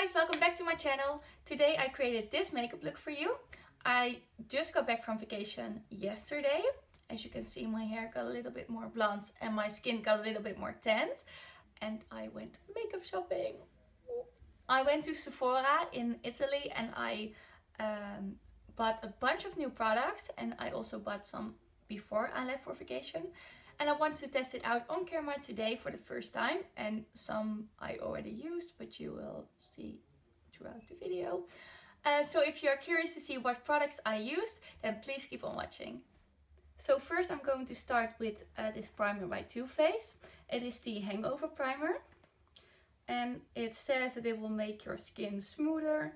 guys, welcome back to my channel. Today I created this makeup look for you. I just got back from vacation yesterday. As you can see, my hair got a little bit more blonde and my skin got a little bit more tanned. And I went makeup shopping. I went to Sephora in Italy and I bought a bunch of new products, and I also bought some before I left for vacation. And I want to test it out on camera today for the first time, and some I already used, but you will see throughout the video. So if you're curious to see what products I used, then please keep on watching. So first I'm going to start with this primer by Too Faced. It is the Hangover primer, and it says that it will make your skin smoother,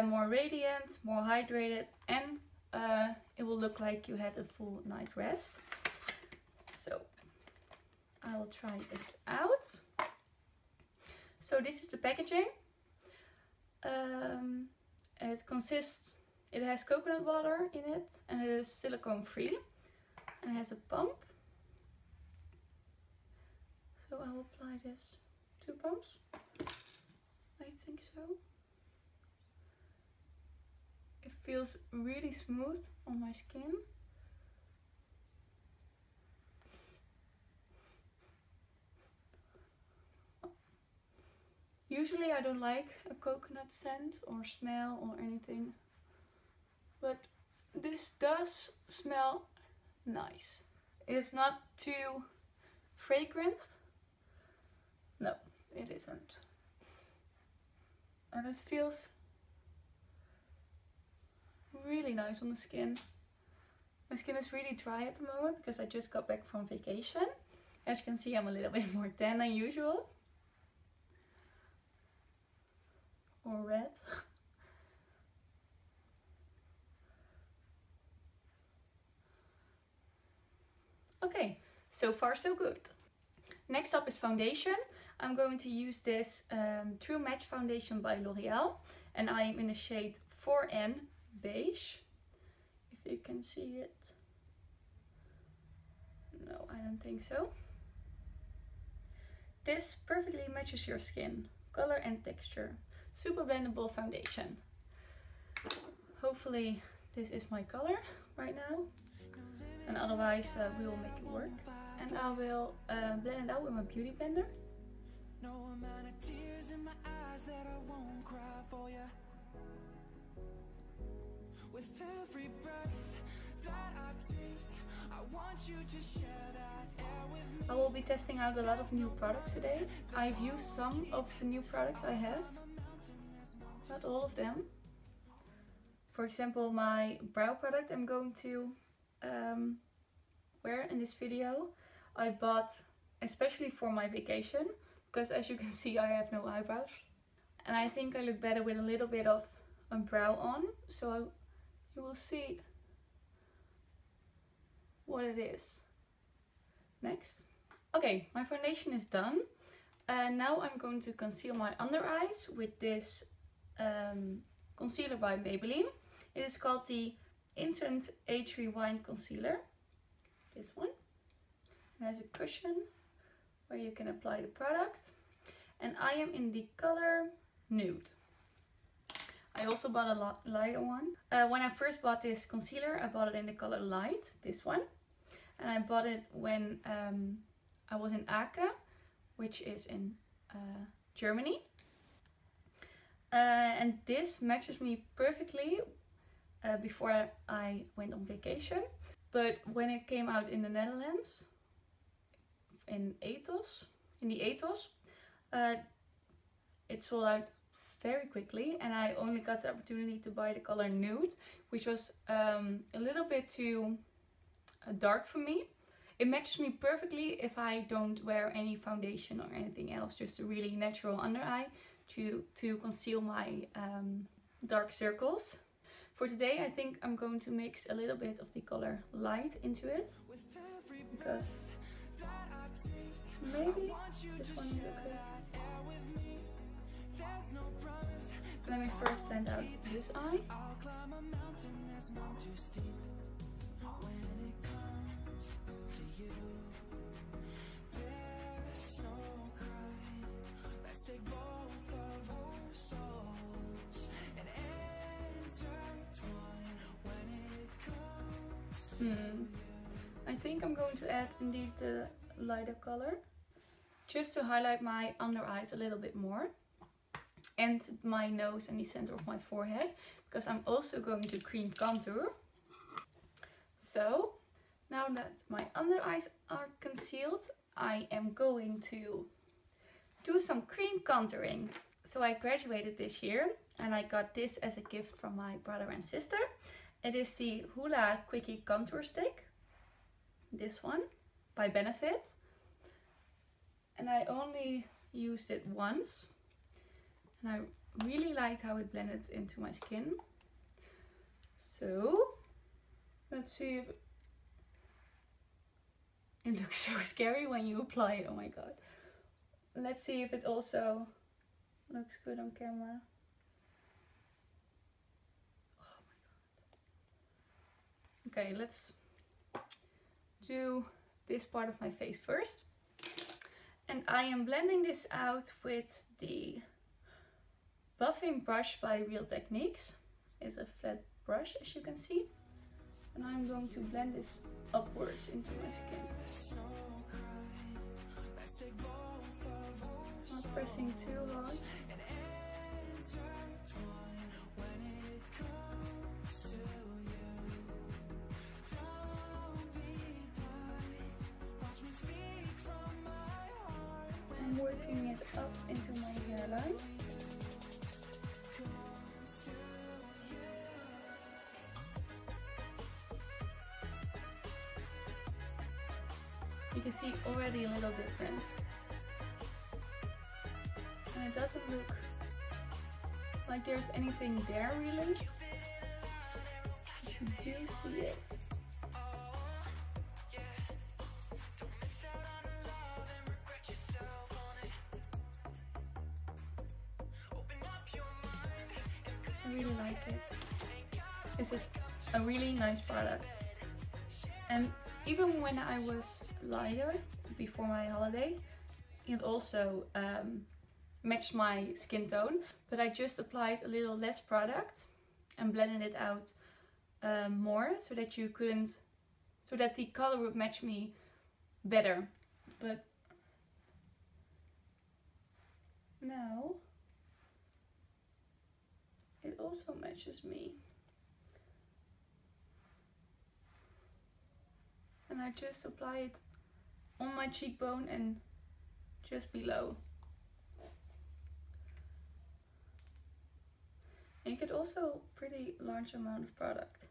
more radiant, more hydrated, and it will look like you had a full night rest. So I will try this out. So this is the packaging. It has coconut water in it, and it is silicone free, and it has a pump. So I will apply this 2 pumps. I think so. It feels really smooth on my skin. Usually I don't like a coconut scent or smell or anything, but this does smell nice. It is not too fragrant. No, it isn't. And it feels really nice on the skin. My skin is really dry at the moment because I just got back from vacation. As you can see, I'm a little bit more tan than usual. Or red. Okay, so far so good. Next up is foundation. I'm going to use this True Match foundation by L'Oreal, and I am in the shade 4N Beige, if you can see it. No, I don't think so. This perfectly matches your skin, color and texture. Super blendable foundation. Hopefully this is my color right now, and otherwise we will make it work. And I will blend it out with my Beautyblender. No amount of tears in my eyes that I won't cry for you. With every breath that I take, I want you to share that air with me. I will be testing out a lot of new products today. I've used some of the new products I have. Not all of them. For example, my brow product I'm going to wear in this video, I bought especially for my vacation, because as you can see I have no eyebrows. And I think I look better with a little bit of a brow on, so you will see what it is next. Okay, my foundation is done. Now I'm going to conceal my under eyes with this concealer by Maybelline. It is called the Instant Age Rewind Concealer. This one. It has a cushion where you can apply the product. And I am in the color Nude. I also bought a lighter one. When I first bought this concealer, I bought it in the color Light, this one. And I bought it when I was in Aachen, which is in Germany. And this matches me perfectly before I went on vacation. But when it came out in the Netherlands, in the Ethos, it sold out very quickly, and I only got the opportunity to buy the color Nude, which was a little bit too dark for me. It matches me perfectly if I don't wear any foundation or anything else, just a really natural under eye to conceal my dark circles. For today I think I'm going to mix a little bit of the color Light into it, because maybe this one will look good. Let me first blend out this eye. Let's take both of our souls. I think I'm going to add indeed the lighter color, just to highlight my under eyes a little bit more, and my nose and the center of my forehead, because I'm also going to cream contour. So now that my under eyes are concealed, I am going to do some cream contouring. So I graduated this year and I got this as a gift from my brother and sister. It is the Hoola Quickie contour stick, this one by Benefit, and I only used it once and I really liked how it blended into my skin. So let's see if it looks so scary when you apply it. Oh my god. Let's see if it also looks good on camera. Oh my god. Okay, let's do this part of my face first. And I am blending this out with the buffing brush by Real Techniques. It's a flat brush, as you can see. And I'm going to blend this upwards into my skin. Not pressing too hard. I'm working it up into my hairline. You can see already a little difference. And it doesn't look like there's anything there really. You do see it. I really like it. This is a really nice product. And even when I was lighter before my holiday, it also matched my skin tone, but I just applied a little less product and blended it out more so that the color would match me better. But now it also matches me. And I just apply it on my cheekbone and just below. And you get also pretty large amount of product.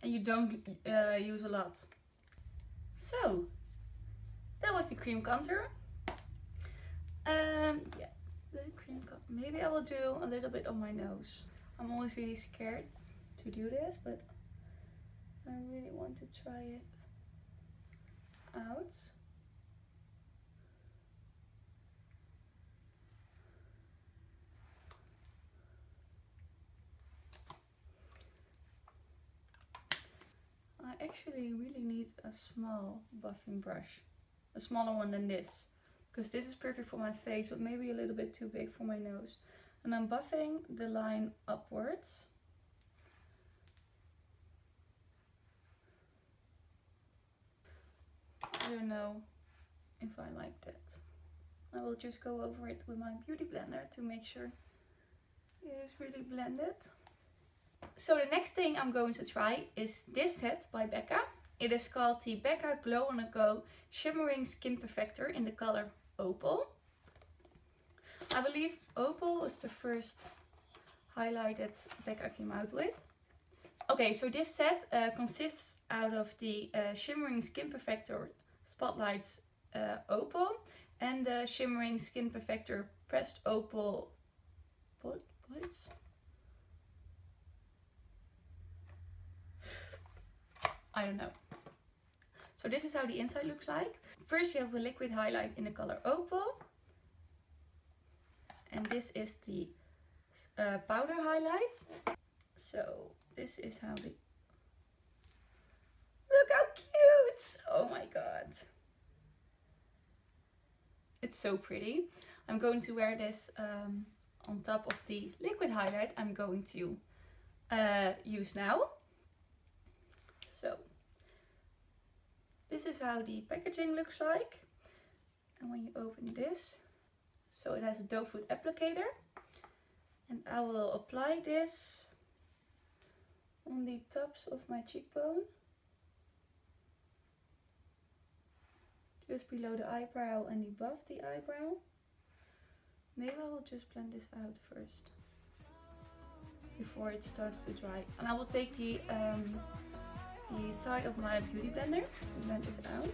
And you don't use a lot. So, that was the cream contour. Yeah, the cream contour. Maybe I will do a little bit on my nose. I'm always really scared to do this, but I really want to try it out. I actually really need a small buffing brush, a smaller one than this, because this is perfect for my face, but maybe a little bit too big for my nose. And I'm buffing the line upwards. I don't know if I like that. I will just go over it with my Beautyblender to make sure it is really blended. So the next thing I'm going to try is this set by Becca. It is called the Becca Glow on a Go Shimmering Skin Perfector in the color Opal. I believe Opal was the first highlight that Becca came out with. Okay, so this set consists out of the Shimmering Skin Perfector Spotlights Opal and the Shimmering Skin Perfector Pressed Opal Points. I don't know. So this is how the inside looks like. First you have a liquid highlight in the color Opal. And this is the powder highlight. So this is how the... Look how cute! Oh my god. It's so pretty. I'm going to wear this on top of the liquid highlight. I'm going to use now. So this is how the packaging looks like. And when you open this, so it has a doe foot applicator. And I will apply this on the tops of my cheekbone. Just below the eyebrow and above the eyebrow. Maybe I will just blend this out first before it starts to dry. And I will take the side of my Beautyblender to blend this out.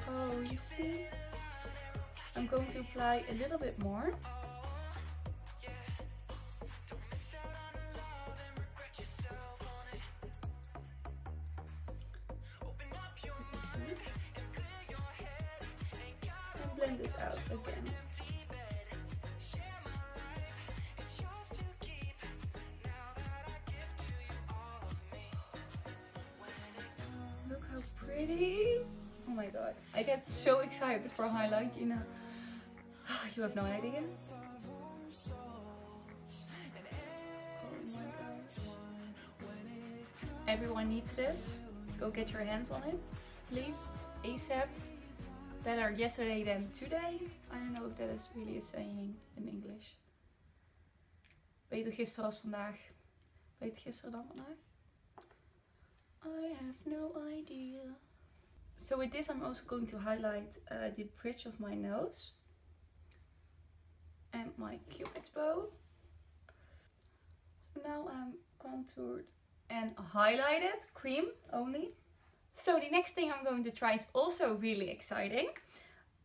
Oh, you see? I'm going to apply a little bit more. And blend this out again. Look how pretty! Oh my god, I get so excited for highlight, you know. You have no idea. Oh my gosh. Everyone needs this. Go get your hands on it, please. ASAP. Better yesterday than today. I don't know if that is really a saying in English. Beter gisteren als vandaag. Beter gisteren dan vandaag? I have no idea. So with this I'm also going to highlight the bridge of my nose and my cupid's bow. So now I'm contoured and highlighted, cream only. So the next thing I'm going to try is also really exciting.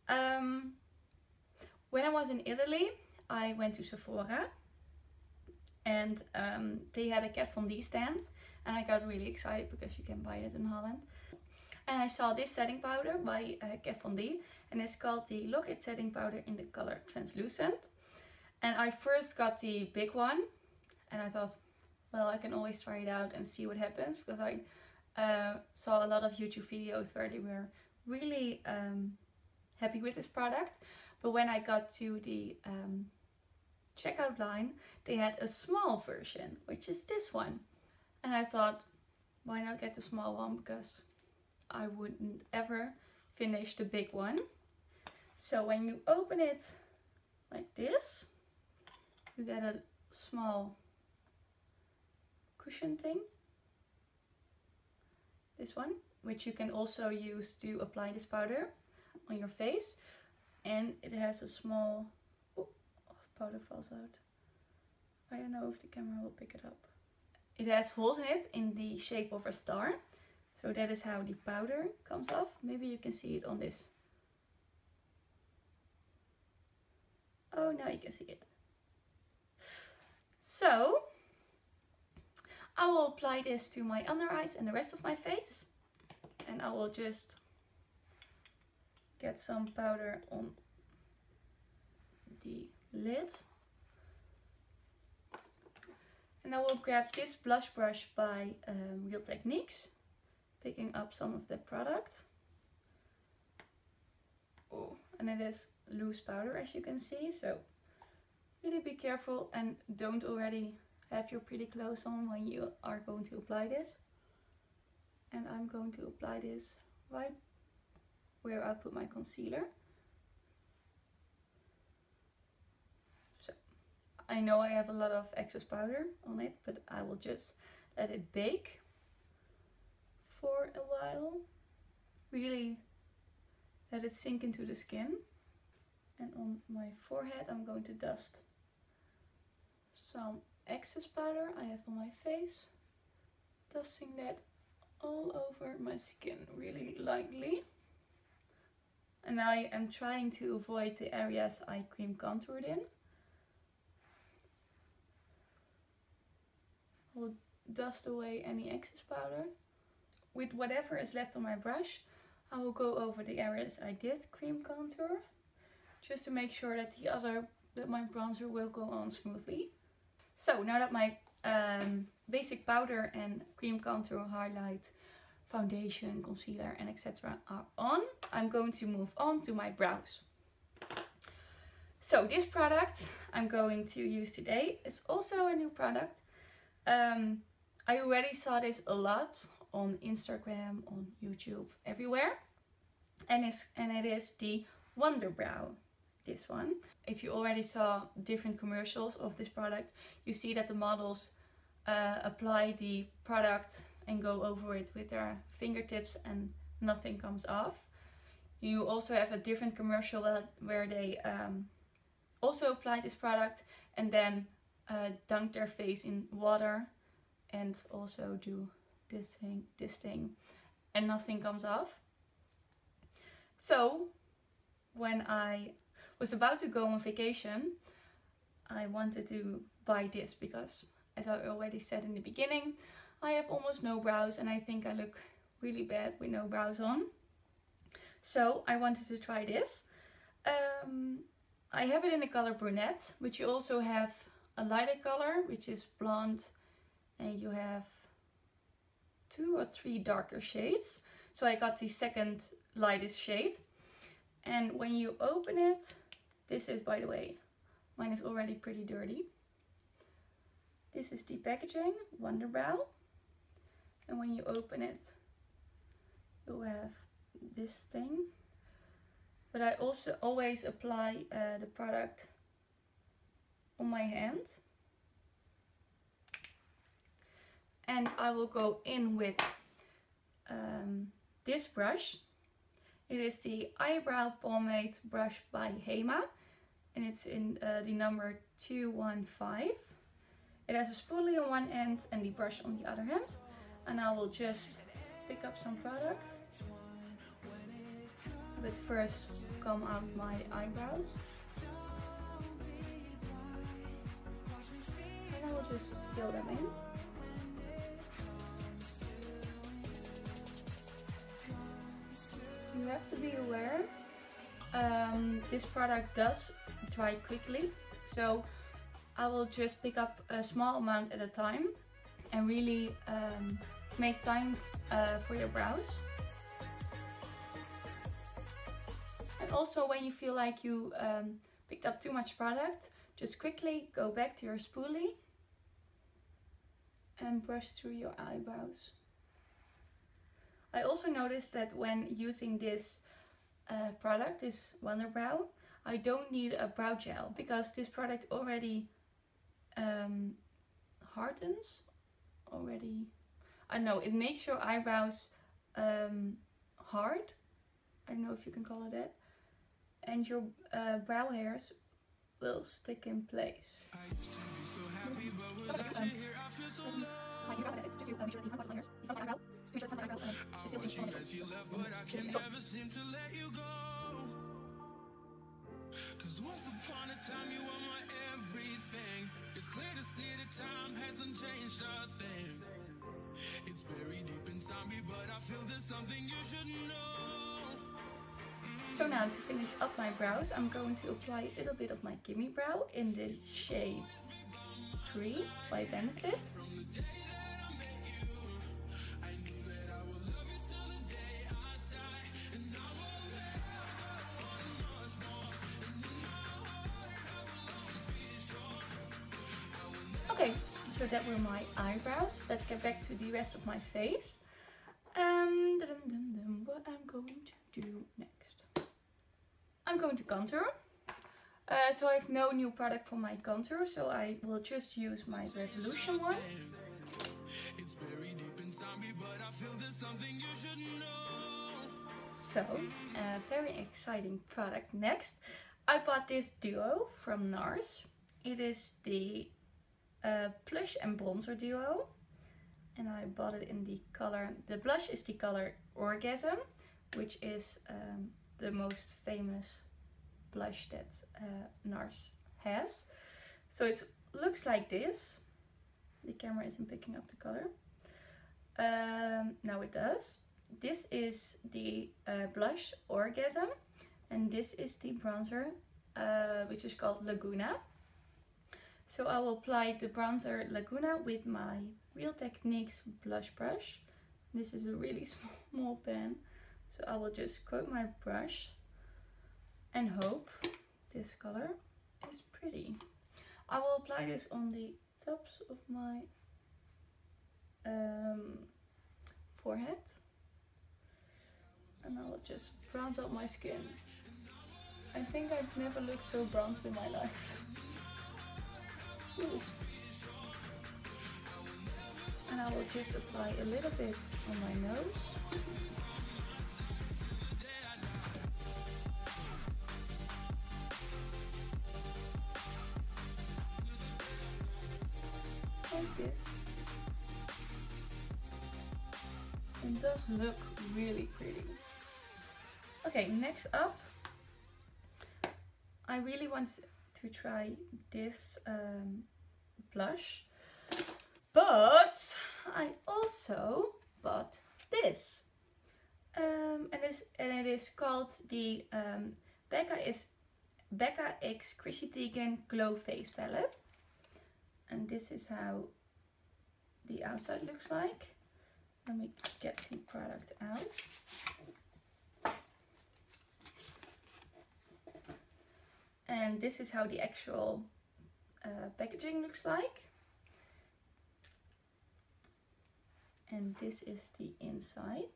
When I was in Italy, I went to Sephora and they had a Kat Von D stand and I got really excited because you can buy it in Holland. And I saw this setting powder by Kat Von D and it's called the Lock It setting powder in the color Translucent. And I first got the big one and I thought, well, I can always try it out and see what happens, because I saw a lot of YouTube videos where they were really happy with this product. But when I got to the checkout line, they had a small version, which is this one. And I thought, why not get the small one, because I wouldn't ever finish the big one. So when you open it like this, you get a small cushion thing. This one, which you can also use to apply this powder on your face. And it has a small, oh, powder falls out. I don't know if the camera will pick it up. It has holes in it in the shape of a star. So that is how the powder comes off. Maybe you can see it on this. Oh, now you can see it. So I will apply this to my under eyes and the rest of my face. And I will just get some powder on the lid. And I will grab this blush brush by Real Techniques, picking up some of the product. Oh, and it is loose powder, as you can see, so really be careful and don't already have your pretty clothes on when you are going to apply this. And I'm going to apply this right where I put my concealer. So I know I have a lot of excess powder on it, but I will just let it bake for a while. Really let it sink into the skin. And on my forehead I'm going to dust some excess powder I have on my face, dusting that all over my skin really lightly. And I am trying to avoid the areas I cream contoured in. I will dust away any excess powder. With whatever is left on my brush, I will go over the areas I did cream contour, just to make sure that my bronzer will go on smoothly. So now that my basic powder and cream contour, highlight, foundation, concealer and etc. are on, I'm going to move on to my brows. So this product I'm going to use today is also a new product. I already saw this a lot on Instagram, on YouTube, everywhere. And it is the Wunderbrow, this one. If you already saw different commercials of this product, you see that the models apply the product and go over it with their fingertips and nothing comes off. You also have a different commercial where they also apply this product and then dunk their face in water and also do this thing and nothing comes off. So when I was about to go on vacation, I wanted to buy this because, as I already said in the beginning, I have almost no brows and I think I look really bad with no brows on. So I wanted to try this. I have it in the color Brunette, but you also have a lighter color, which is blonde, and you have 2 or 3 darker shades. So I got the second lightest shade. And when you open it, this is, by the way, mine is already pretty dirty. This is the packaging, Wunderbrow. And when you open it, you'll have this thing. But I also always apply the product on my hand. And I will go in with this brush. It is the Eyebrow Pomade brush by Hema. And it's in the number 215. It has a spoolie on one end and the brush on the other hand. And I will just pick up some product. But first comb out my eyebrows. And I will just fill them in. You have to be aware, this product does dry quickly. So I will just pick up a small amount at a time and really make time for your brows. And also when you feel like you picked up too much product, just quickly go back to your spoolie and brush through your eyebrows. I also noticed that when using this product, this Wunderbrow, I don't need a brow gel because this product already hardens already. I don't know, it makes your eyebrows hard. I don't know if you can call it that. And your brow hairs will stick in place. Cause once upon a time you were my everything. It's clear to see that time hasn't changed a thing. It's buried deep inside me, but I feel there's something you should know. So now to finish up my brows, I'm going to apply a little bit of my Gimme Brow in the shade 3 by Benefit. Okay, so that were my eyebrows. Let's get back to the rest of my face. What I'm going to do next. I'm going to contour. So I have no new product for my contour, so I will just use my Revolution one. So, very exciting product next. I bought this duo from Nars. It is the blush and bronzer duo. And I bought it in the color, the blush is the color Orgasm, which is the most famous blush that Nars has. So it looks like this. The camera isn't picking up the color. Now it does. This is the blush Orgasm, and this is the bronzer, which is called Laguna. So I will apply the bronzer Laguna with my Real Techniques blush brush. This is a really small pen, so I will just coat my brush and hope this color is pretty. I will apply this on the tops of my forehead, and I will just bronze up my skin. I think I've never looked so bronzed in my life. Ooh. And I will just apply a little bit on my nose. Like this. It does look really pretty. Okay, next up, I really want to try this blush, but I also bought this, and it is called the Becca X XXX Glow Face Palette, and this is how the outside looks like. Let me get the product out. And this is how the actual packaging looks like. And this is the inside.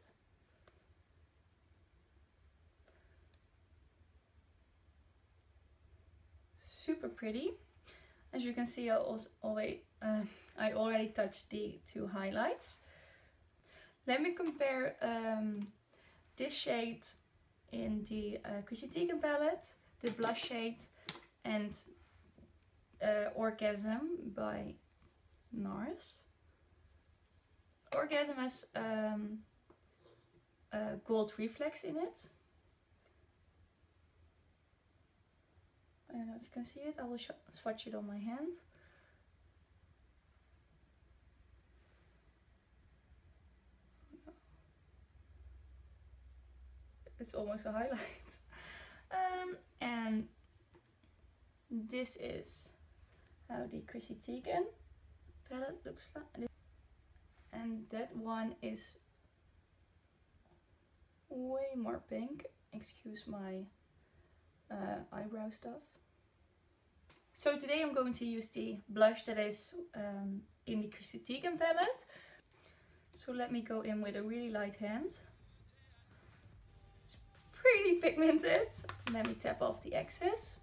Super pretty. As you can see, I already touched the two highlights. Let me compare this shade in the XXX palette, the blush shade, and Orgasm by Nars. Orgasm has gold reflex in it. I don't know if you can see it. I will swatch it on my hand. It's almost a highlight. And this is how the XXX palette looks like. And that one is way more pink. Excuse my eyebrow stuff. So today I'm going to use the blush that is in the XXX palette. So let me go in with a really light hand. It's pretty pigmented. Let me tap off the excess.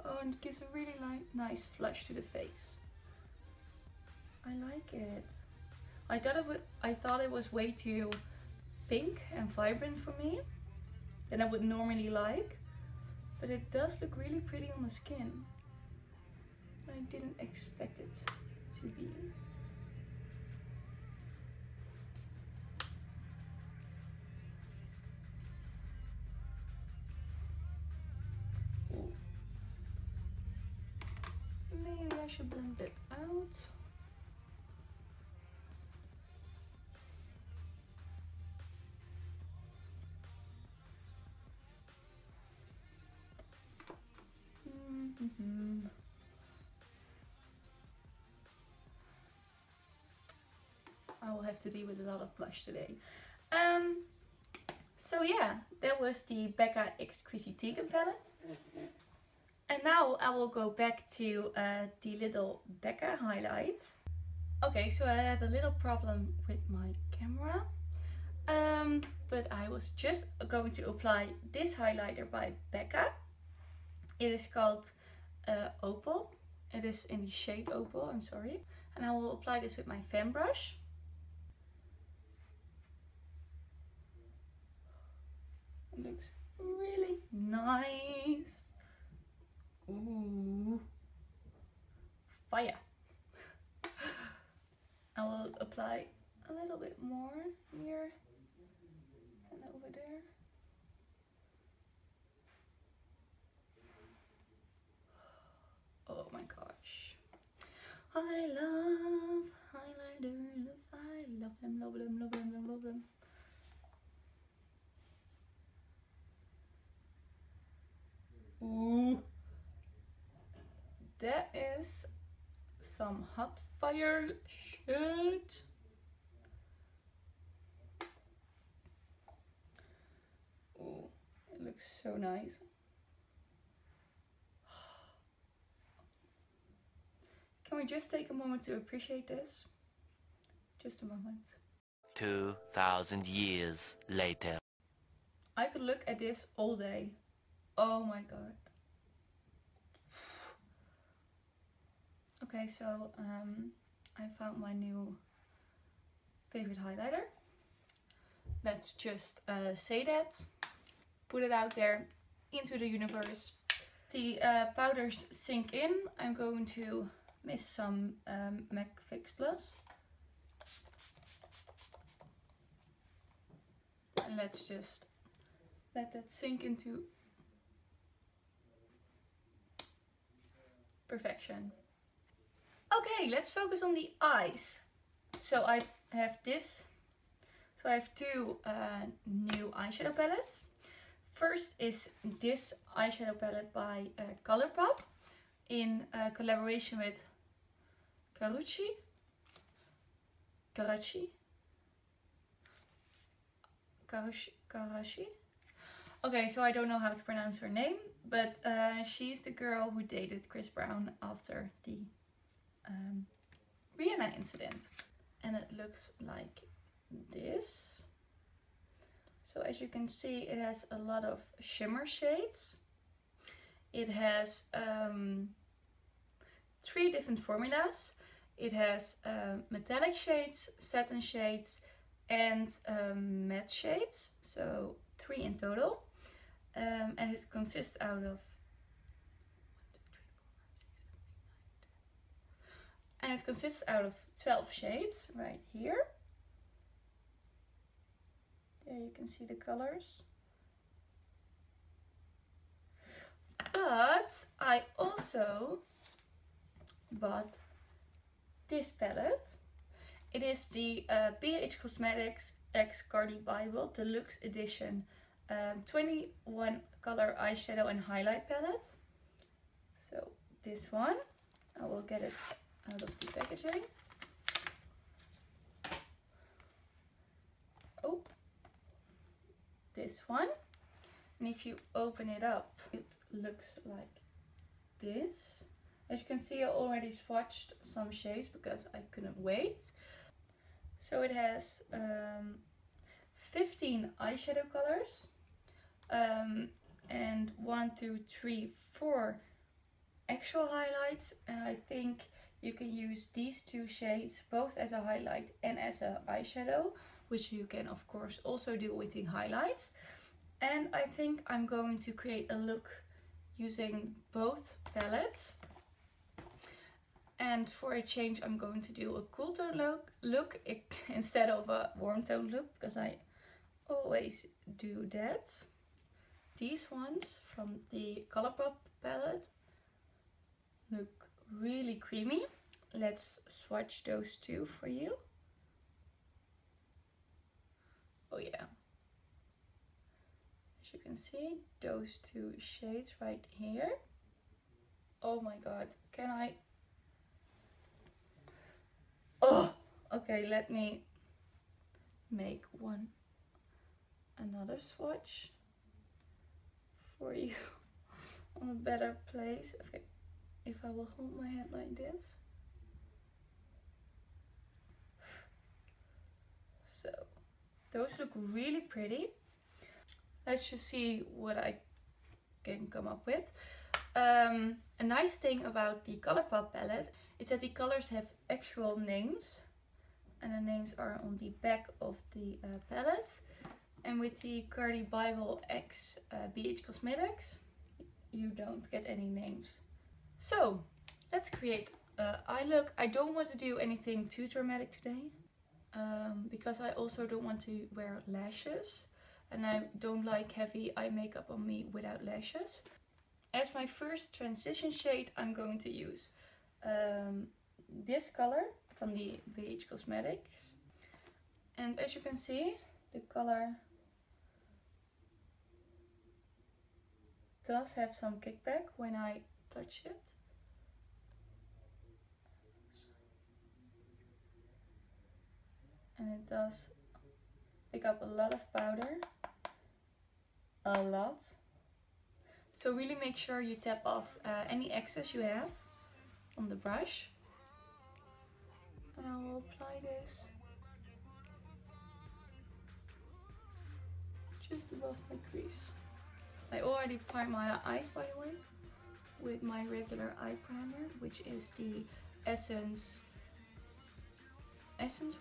Oh, and it gives a really nice flush to the face. I like it. I thought it was way too pink and vibrant for me than I would normally like, but it does look really pretty on the skin. I didn't expect it to be. Ooh. Maybe I should blend it out. I will have to deal with a lot of blush today. So yeah, that was the Becca X XXX palette. And now I will go back to the little Becca highlight. Okay, so I had a little problem with my camera. But I was just going to apply this highlighter by Becca. It is called Opal. It is in the shade Opal, I'm sorry. And I will apply this with my fan brush. It looks really nice. Ooh, fire. I will apply a little bit more here and over there. Oh my gosh. I love highlighters. love them, love them, love them. Ooh, that is some hot fire shit. Ooh, it looks so nice. Can we just take a moment to appreciate this? Just a moment. 2,000 years later. I could look at this all day. Oh my god. Okay, so I found my new favorite highlighter. Let's just say that. Put it out there into the universe. The powders sink in. I'm going to mist some MAC Fix Plus. And let's just let that sink into perfection. Okay, let's focus on the eyes. So I have this. So I have two new eyeshadow palettes. First is this eyeshadow palette by Colourpop in collaboration with Karrueche. Okay, so I don't know how to pronounce her name, but she's the girl who dated Chris Brown after the Rihanna incident. And it looks like this. So as you can see, it has a lot of shimmer shades. It has 3 different formulas. It has metallic shades, satin shades, and matte shades. So 3 in total. And it consists out of 12 shades right here. There you can see the colors. But I also bought this palette. It is the BH Cosmetics X Carli Bybel Deluxe Edition 21 color eyeshadow and highlight palette. So this one, I will get it out of the packaging. Oh, this one. And if you open it up, it looks like this. As you can see, I already swatched some shades because I couldn't wait. So it has 15 eyeshadow colors, and 1, 2, 3, 4 actual highlights. And I think you can use these 2 shades both as a highlight and as a eyeshadow, which you can of course also do with the highlights. And I think I'm going to create a look using both palettes. And for a change, I'm going to do a cool tone look instead of a warm tone look, because I always do that. These ones from the Colourpop palette look really creamy. Let's swatch those 2 for you. Oh yeah. As you can see, those 2 shades right here. Oh my god, can I... Oh, okay, let me make another swatch for you on a better place. Okay, if I will hold my hand like this. So, those look really pretty. Let's just see what I can come up with. A nice thing about the Colourpop palette is that the colors have actual names, and the names are on the back of the palette. And with the Carli Bybel X BH Cosmetics, you don't get any names. So let's create an eye look. I don't want to do anything too dramatic today, because I also don't want to wear lashes, and I don't like heavy eye makeup on me without lashes. As my first transition shade, I'm going to use this color from the Beige Cosmetics. And as you can see, the color does have some kickback when I touch it. And it does pick up a lot of powder. A lot. So really make sure you tap off any excess you have on the brush. And I will apply this just above my crease. I already primed my eyes, by the way, with my regular eye primer, which is the Essence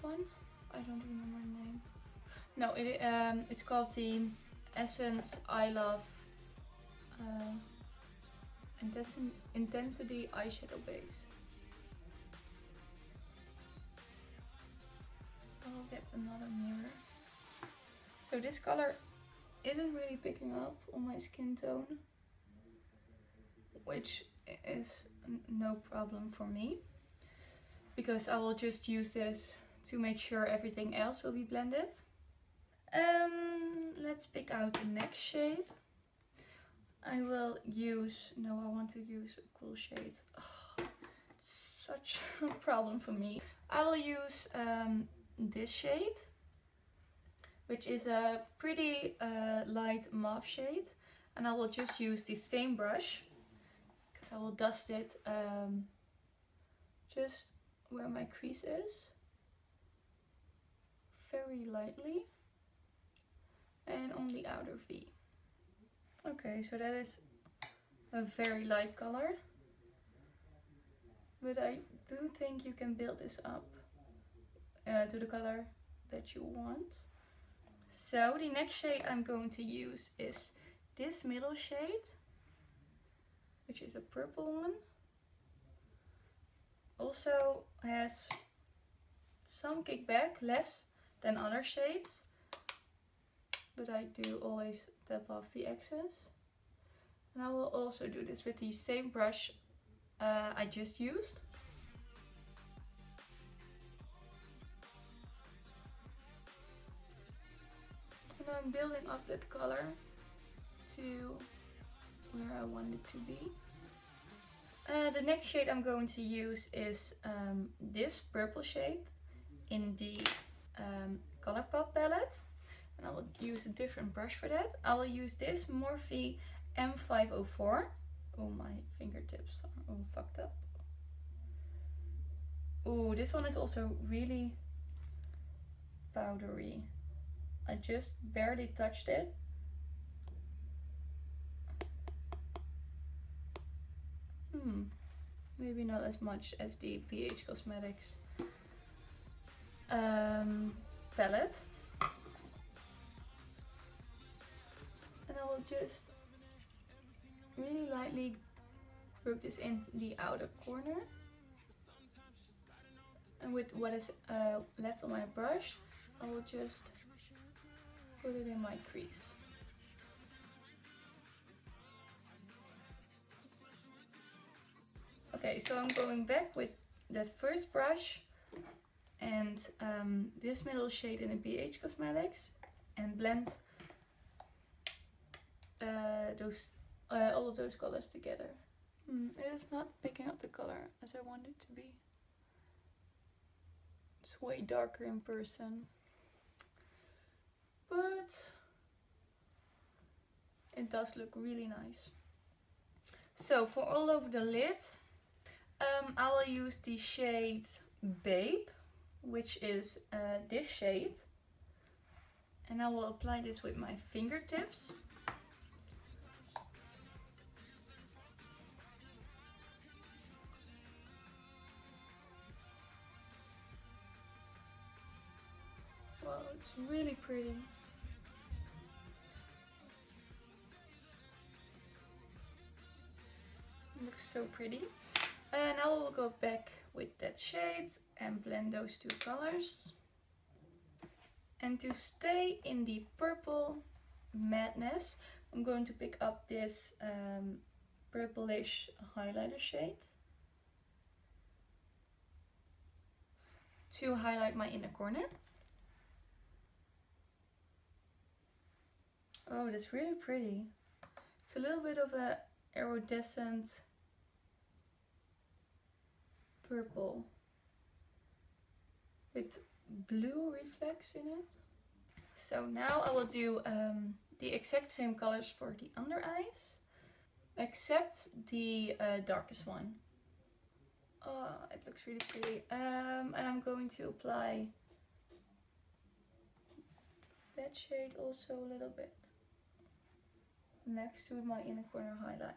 one. I don't remember the name. No, it's called the Essence I Love Intensity Eyeshadow Base. I'll get another mirror. So this color isn't really picking up on my skin tone, which is no problem for me, because I will just use this to make sure everything else will be blended. Let's pick out the next shade. I want to use a cool shade. Oh, it's such a problem for me. I will use this shade, which is a pretty light mauve shade, and I will just use the same brush, because I will dust it just where my crease is, very lightly, and on the outer V. Okay, so that is a very light color, but I do think you can build this up to the color that you want. So the next shade I'm going to use is this middle shade, which is a purple one. Also has some kickback, less than other shades, but I do always tap off the excess. And I will also do this with the same brush I just used. And I'm building up that color to where I want it to be. The next shade I'm going to use is this purple shade in the Colourpop palette. And I will use a different brush for that. I will use this Morphe M504. Oh, my fingertips are all fucked up. Oh, this one is also really powdery. I just barely touched it. Maybe not as much as the Beige Cosmetics palette. And I will just really lightly work this in the outer corner. And with what is left on my brush, I will just put it in my crease. Okay, so I'm going back with that first brush and this middle shade in the Beige Cosmetics and blend all of those colors together. It is not picking up the color as I want it to be. It's way darker in person, but it does look really nice. So for all over the lid, I will use the shade Babe, which is this shade, and I will apply this with my fingertips. Wow, it's really pretty. It looks so pretty. And I will go back with that shade and blend those two colors. And to stay in the purple madness, I'm going to pick up this purplish highlighter shade to highlight my inner corner. Oh, that's really pretty. It's a little bit of a iridescent purple with blue reflex in it. So now I will do the exact same colors for the under eyes, except the darkest one. Oh, it looks really pretty. And I'm going to apply that shade also a little bit next to my inner corner highlight.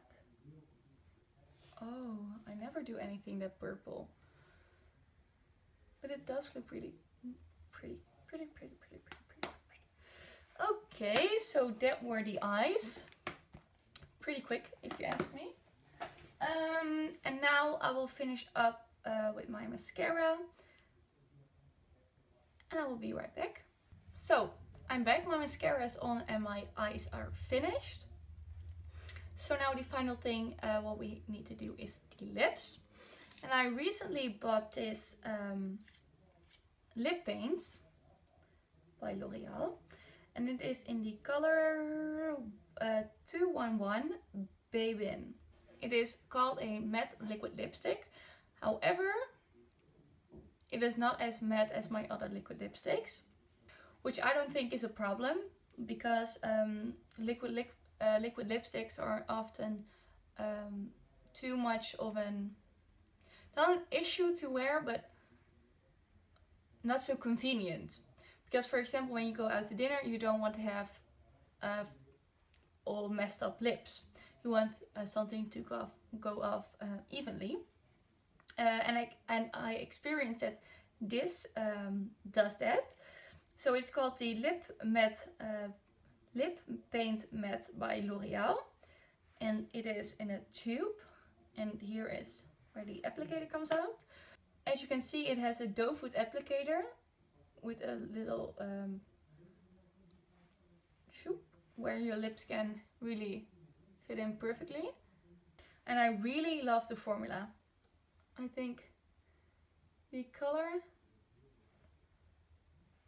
Oh, I never do anything that purple. But it does look pretty. Okay, so that were the eyes. Pretty quick, if you ask me. And now I will finish up with my mascara. And I will be right back. So, I'm back, my mascara is on and my eyes are finished. So now the final thing what we need to do is the lips. And I recently bought this lip paint by L'Oreal. And it is in the color 211 Bybel. It is called a matte liquid lipstick. However, it is not as matte as my other liquid lipsticks, which I don't think is a problem, because liquid lipsticks are often too much of not an issue to wear, but not so convenient. Because for example, when you go out to dinner, you don't want to have all messed up lips. You want something to go off evenly. And I experienced that this does that. So it's called the Lip Paint Matte by L'Oreal. And it is in a tube. And here is where the applicator comes out. As you can see, it has a doe foot applicator with a little shoop where your lips can really fit in perfectly. And I really love the formula. I think the color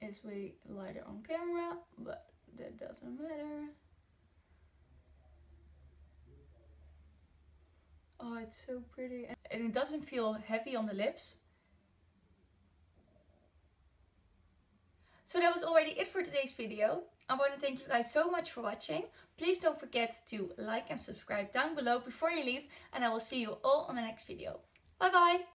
is way lighter on camera, but that doesn't matter. Oh, it's so pretty. And it doesn't feel heavy on the lips. So that was already it for today's video. I want to thank you guys so much for watching. Please don't forget to like and subscribe down below before you leave. And I will see you all on the next video. Bye bye!